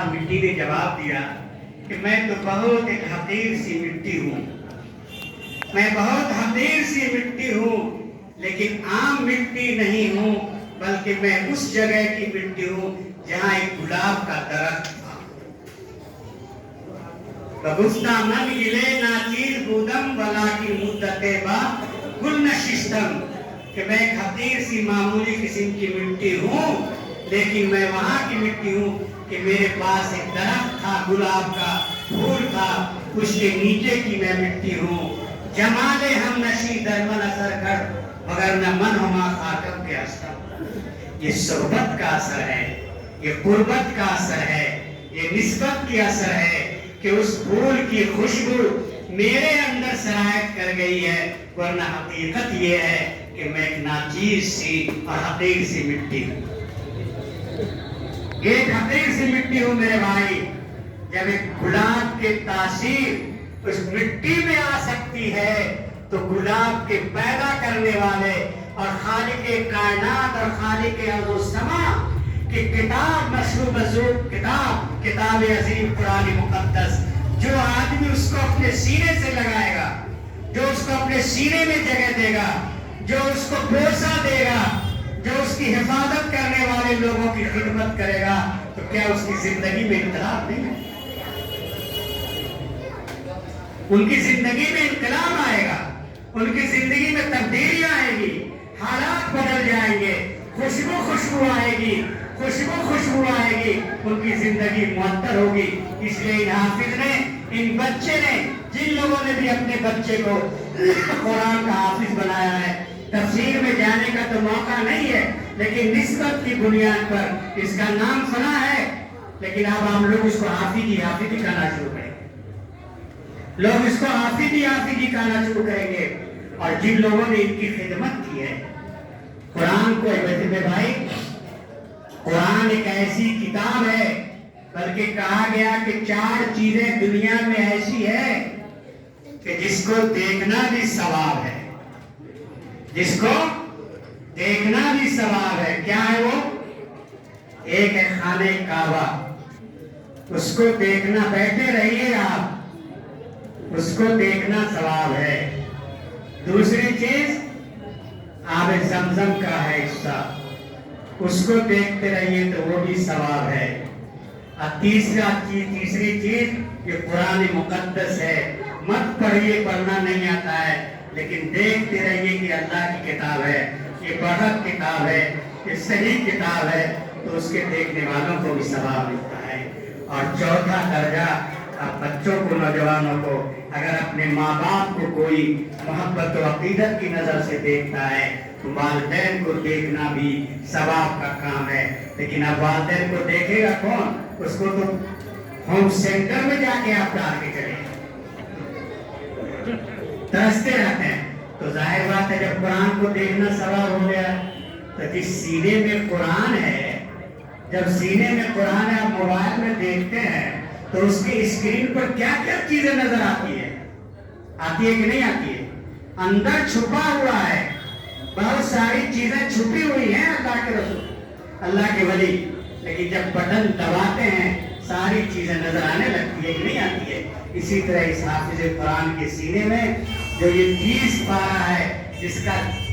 کہا، مٹی نے جواب دیا کہ میں تو بہت ایک حقیر سی مٹی ہوں، میں بہت حقیر سی مٹی ہوں، لیکن عام مٹی نہیں ہوں، بلکہ میں اس جگہ کی مٹی ہوں جہاں ایک گلاب کا درخت تھا۔ بگفتہ من گلے ناچیز بودم ولا کی مدت با گل نشستم، کہ میں ایک حقیر سی معمولی قسم کی مٹی ہوں، لیکن میں وہاں کی مٹی ہوں کہ میرے پاس ایک درخت تھا، گلاب کا پھول تھا، اس کے نیچے کی میں مٹی ہوں۔ جمال ہم نشی درمن اثر کر مگر نہ من ہما خاکم کے اثر۔ یہ صحبت کا اثر ہے، یہ قربت کا اثر ہے، یہ نسبت کی اثر ہے کہ اس پھول کی خوشبو میرے اندر سرایت کر گئی ہے، ورنہ حقیقت یہ ہے کہ میں ایک ناچیز سی اور حقیر سی مٹی ہوں۔ ایک حقیر سی مٹی ہوں میرے بھائی۔ جب ایک گلاب کے تاثیر اس مٹی میں آ سکتی ہے تو گلاب کے پیدا کرنے والے اور خالق کائنات اور خالق ارض و سما کی کتاب مشروب کتاب عظیم قرآن مقدس، جو آدمی اس کو اپنے سینے سے لگائے گا، جو اس کو اپنے سینے میں جگہ دے گا، جو اس کو بوسہ دے گا، جو اس کی حفاظت کرنے والے لوگوں کی خدمت کرے گا، تو کیا اس کی زندگی میں انقلاب نہیں ہے؟ ان کی زندگی میں انقلاب آئے گا، ان کی زندگی میں تبدیلیاں آئے گی، حالات بدل جائیں گے، خوشبو آئے گی، خوشبو آئے گی، ان کی زندگی معطر ہوگی۔ اس لیے ان حافظ نے، ان بچے نے، جن لوگوں نے بھی اپنے بچے کو قرآن کا حافظ بنایا ہے، تفسیر میں جانے کا تو موقع نہیں ہے، لیکن نسبت کی بنیاد پر اس کا نام سنا ہے، لیکن اب ہم لوگ اس کو حافظی کہنا شروع کریں گے، لوگ اس کو حافظی کہنا شروع کریں گے۔ اور جن لوگوں نے ان کی خدمت کی ہے قرآن کو، میرے بھائی، قرآن ایک ایسی کتاب ہے، بلکہ کہا گیا کہ 4 چیزیں دنیا میں ایسی ہے کہ جس کو دیکھنا بھی ثواب ہے، جس کو دیکھنا بھی ثواب ہے۔ کیا ہے وہ؟ ایک ہے خانہ کعبہ، اس کو دیکھنا، بیٹھے رہیے آپ، اس کو دیکھنا ثواب ہے۔ دوسری چیز آب زمزم کا ہے حصہ، اس کو دیکھتے رہیے تو وہ بھی ثواب ہے۔ اور تیسری چیز یہ قرآن مقدس ہے، مت پڑھیے، پڑھنا نہیں آتا ہے، لیکن دیکھتے رہیے کہ اللہ کی کتاب ہے، یہ برحق کتاب ہے، یہ صحیح کتاب ہے، تو اس کے دیکھنے والوں کو بھی ثواب ملتا ہے۔ اور چوتھا درجہ، اب بچوں کو، نوجوانوں کو، اگر اپنے ماں باپ کو کوئی محبت و عقیدت کی نظر سے دیکھتا ہے تو والدین کو دیکھنا بھی ثواب کا کام ہے۔ لیکن اب والدین کو دیکھے گا کون؟ اس کو تو ہوم سینٹر میں جا کے آپ ڈال کے چلے ترستے رہتے ہیں۔ تو ظاہر بات ہے جب قرآن کو دیکھنا ثواب ہو گیا تو جس سینے میں قرآن ہے، جب سینے میں قرآن ہے، آپ موبائل میں دیکھتے ہیں تو اس کی اسکرین پر کیا کیا چیزیں نظر آتی ہے کہ نہیں آتی ہے؟ اندر چھپا ہوا ہے، بہت ساری چیزیں چھپی ہوئی ہیں اللہ کے رسول، اللہ کے ولی، لیکن جب بٹن دباتے ہیں ساری چیزیں نظر آنے لگتی ہے کہ نہیں آتی ہے۔ اسی طرح اس حافظ قرآن کے سینے میں جو یہ 30 پارہ ہے،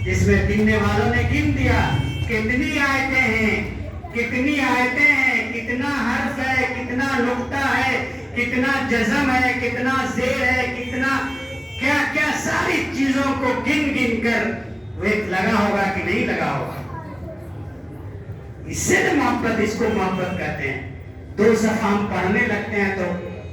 جس میں گننے والوں نے گن دیا کتنی آیتیں ہیں، کتنا حرف ہے، کتنا نقطہ ہے، کتنا جزم ہے، کتنا زیر ہے، کتنا کیا ساری چیزوں کو گن کر ویٹ لگا ہوگا کہ نہیں لگا ہوگا۔ اس سے محبت، اس کو محبت کہتے ہیں۔ 2 صفحہ ہم پڑھنے لگتے ہیں تو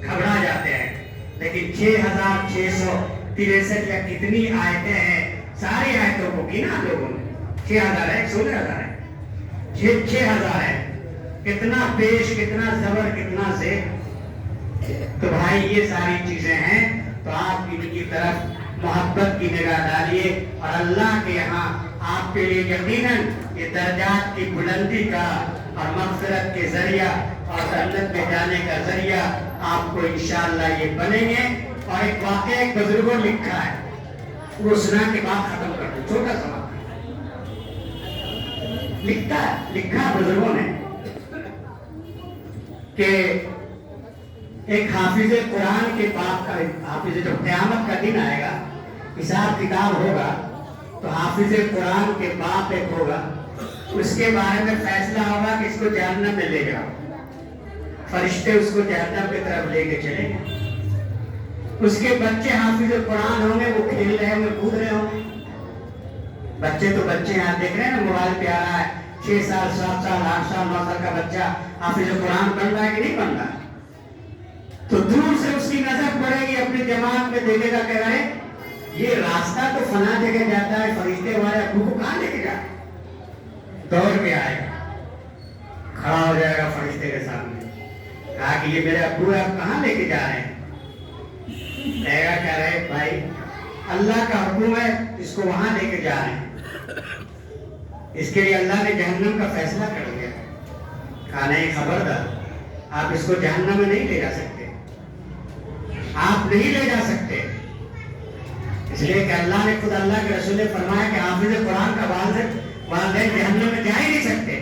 گھبرا جاتے ہیں، لیکن 6663 یا کتنی آیتیں ہیں، ساری آیتوں کو گنا لوگوں نے، 6000 ہے، 16,000 ہے، 6,000 ہے، کتنا پیش، کتنا زبر، کتنا زیر۔ تو بھائی یہ ساری چیزیں ہیں، تو آپ ان کی طرف محبت کی نگاہ ڈالیے، اور اللہ کے یہاں آپ کے لیے یقیناً یہ درجات کی بلندی کا اور مغفرت کے ذریعہ اور جنت میں جانے کا ذریعہ آپ کو انشاءاللہ یہ بنیں گے۔ اور ایک واقعہ ایک بزرگوں لکھا ہے، وہ سنا کے بعد ختم کر دوں، چھوٹا سا لکھا بزرگوں نے۔ کہ ایک حافظ قرآن کے باپ کا حافظ جب قیامت کا دن آئے گا حساب کتاب ہوگا تو حافظ قرآن کے باپ ایک ہوگا اس کے بارے میں فیصلہ ہوگا کہ اس کو جہنم میں لے جاؤ فرشتے اس کو جہنم کی طرف لے کے چلیں گے اس کے بچے حافظ قرآن ہوں گے وہ کھیل رہے ہوں گے کود رہے ہوں گے بچے تو بچے یہاں دیکھ رہے ہیں نا موبائل پہ آ رہا ہے 6 سال 7 سال 8 سال 9 سال کا بچہ حافظ قرآن بن رہا ہے کہ نہیں بن رہا تو دور سے اس کی نظر پڑے گی اپنی جماعت میں دیکھے گا کہہ رہے یہ راستہ تو فلاں جگہ جاتا ہے فرشتے والے ابو کو کہاں لے کے جائے دوڑ کے آئے گا کھڑا ہو جائے گا فرشتے کے سامنے کہا کہ یہ میرے ابو ہے آپ کہاں لے کے جا رہے ہیں کہے گا کہہ رہے بھائی اللہ کا حکم ہے اس کو وہاں لے کے جا رہے ہیں اس کے لیے اللہ نے جہنم کا فیصلہ کر دیا کہا نہیں خبردار آپ اس کو جہنم میں نہیں لے جا سکتے آپ نہیں لے جا سکتے اس لیے کہ اللہ نے خود اللہ کے رسول نے فرمایا کہ حافظ قرآن کا والدین جہنم میں جا ہی نہیں سکتے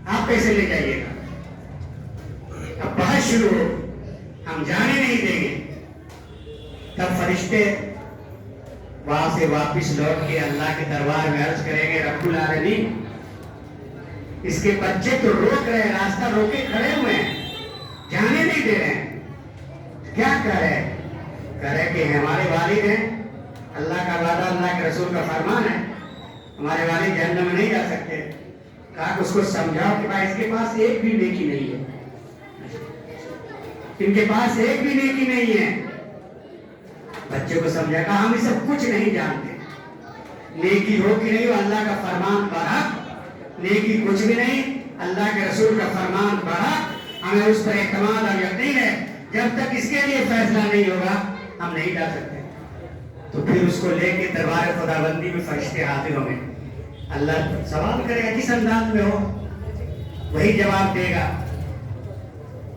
آپ کیسے لے جائیے گا اب بحث شروع ہو ہم جانے نہیں دیں گے تب فرشتے وہاں سے واپس لوٹ کے اللہ کے دربار میں عرض کریں گے رب العالمین اس کے بچے تو روک رہے ہیں راستہ روکے کھڑے ہوئے ہیں جانے نہیں دے رہے ہیں کیا کرے کہ ہمارے والد ہیں اللہ کا وعدہ اللہ کے رسول کا فرمان ہے ہمارے والد جہنم میں نہیں جا سکتے کہا کہ اس کو سمجھاؤ کہ بھائی اس کے پاس ایک بھی نیکی نہیں ہے ان کے پاس ایک بھی نیکی نہیں ہے بچے کو سمجھا کہا ہم یہ سب کچھ نہیں جانتے نیکی ہو کہ نہیں ہو اللہ کا فرمان برحق نیکی کچھ بھی نہیں اللہ کے رسول کا فرمان برحق ہمیں اس پر اعتماد اور یقین ہے جب تک اس کے لیے فیصلہ نہیں ہوگا ہم نہیں جا سکتے تو پھر اس کو لے کے دربار خداوندی میں فرشتے حاضر ہوں گے اللہ سوال کرے گا کس انداز میں ہو وہی جواب دے گا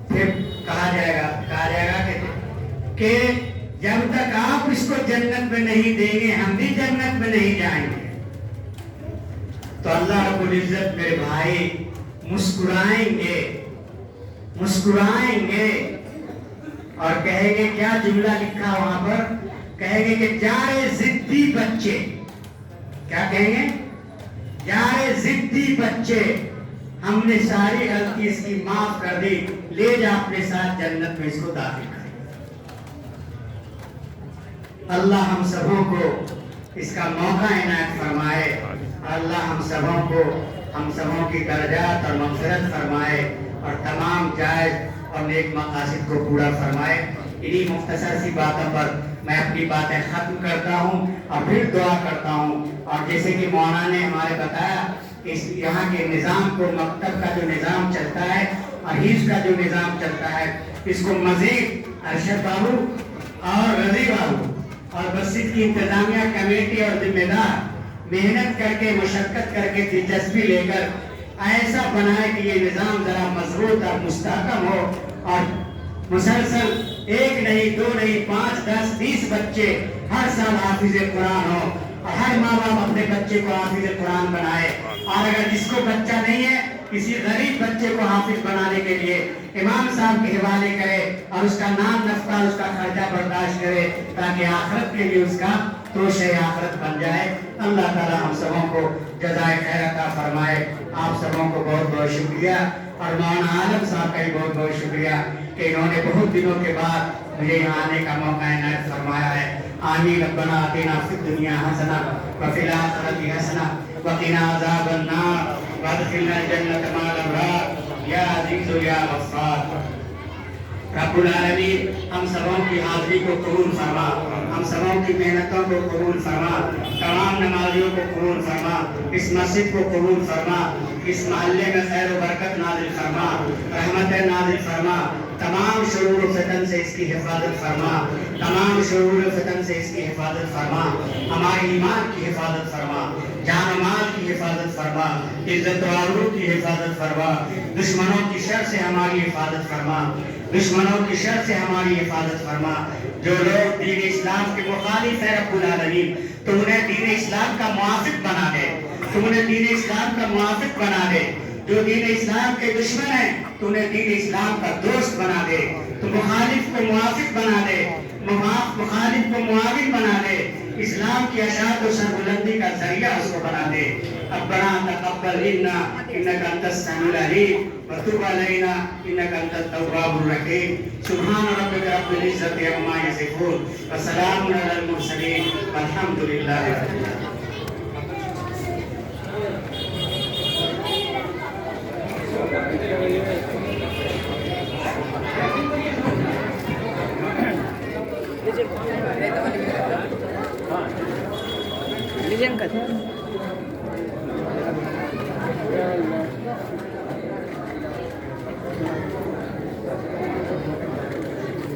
پھر کہا جائے گا کہ جب تک آپ اس کو جنت میں نہیں دیں گے ہم بھی جنت میں نہیں جائیں گے تو اللہ رب العزت میرے بھائی مسکرائیں گے اور کہیں گے کیا جملہ لکھا وہاں پر کہیں گے کہ جائے ضدی بچے کیا کہیں گے جائے ضدی بچے ہم نے ساری غلطی اس کی معاف کر دی لے جا اپنے ساتھ جنت میں اس کو داخل کر اللہ ہم سبوں کو اس کا موقع عنایت فرمائے اللہ ہم سبوں کی درجات اور مغفرت فرمائے اور تمام جائز اور نیک مقاصد کو پورا فرمائے انہی مختصر سی باتوں پر میں اپنی باتیں ختم کرتا ہوں اور پھر دعا کرتا ہوں اور جیسے کہ مولانا نے ہمارے بتایا کہ یہاں کے نظام کو مکتب کا جو نظام چلتا ہے اور حفظ کا جو نظام چلتا ہے اس کو مزید ارشد بابو اور رضی بابو اور مسجد کی انتظامیہ کمیٹی اور ذمہ دار محنت کر کے مشقت کر کے دلچسپی لے کر ایسا بنائے کہ یہ نظام ذرا مضبوط اور مستحکم ہو اور مسلسل 1 نہیں 2 نہیں 5 10 20 بچے ہر سال حافظ قرآن ہو اور ہر ماں باپ اپنے بچے کو حافظ قرآن بنائے اور اگر جس کو بچہ نہیں ہے کسی غریب بچے کو حافظ بنانے کے لیے امام صاحب کے حوالے کرے اور اس کا نام نفقہ اس کا خرچہ برداشت کرے تاکہ آخرت کے لیے اس کا توشہ آخرت بن جائے اللہ تعالی ہم سبوں کو جزائے خیر عطا فرمائے آپ سبوں کو بہت بہت شکریہ اور مولانا عالم صاحب کا بھی بہت بہت شکریہ کہ انہوں نے بہت دنوں کے بعد مجھے یہاں آنے کا موقع عنایت فرمایا ہے آمین ربنا آتنا فی الدنیا حسنہ وفی الآخرۃ حسنہ وقنا عذاب النار وادخلنا الجنۃ مع الابرار یا عزیز یا غفار رب العالمین ہم سبوں کی حاضری کو قبول فرما ہم سبوں کی محنتوں کو قبول فرما تمام نمازیوں کو قبول فرما اس مسجد کو قبول فرما اس محلے میں خیر و برکت نازل فرما رحمت نازل فرما تمام شرور و فتن سے اس کی حفاظت فرما تمام شرور و فتن سے اس کی حفاظت فرما ہمارے ایمان کی حفاظت فرما جان و مال کی حفاظت فرما عزت و آبرو کی حفاظت فرما دشمنوں کی شر سے ہماری حفاظت فرما دشمنوں کی شر سے ہماری حفاظت فرما جو لوگ دین اسلام کے مخالف ہے رب العالمین تو انہیں دین اسلام کا موافق بنا دے تو انہیں دین اسلام کا موافق بنا دے جو دین اسلام کے دشمن ہیں تو انہیں دین اسلام کا دوست بنا دے، تو مخالف کو موافق بنا دے، مخالف کو معاون بنا دے، اسلام کی اشاعت و سربلندی کا ذریعہ اس کو بنا دے۔ ربنا تقبل منا انك انت السميع العليم وتب علينا انك انت التواب الرحيم سبحان ربك رب العزة عما يصفون وسلام على المرسلين والحمد لله رب العالمين۔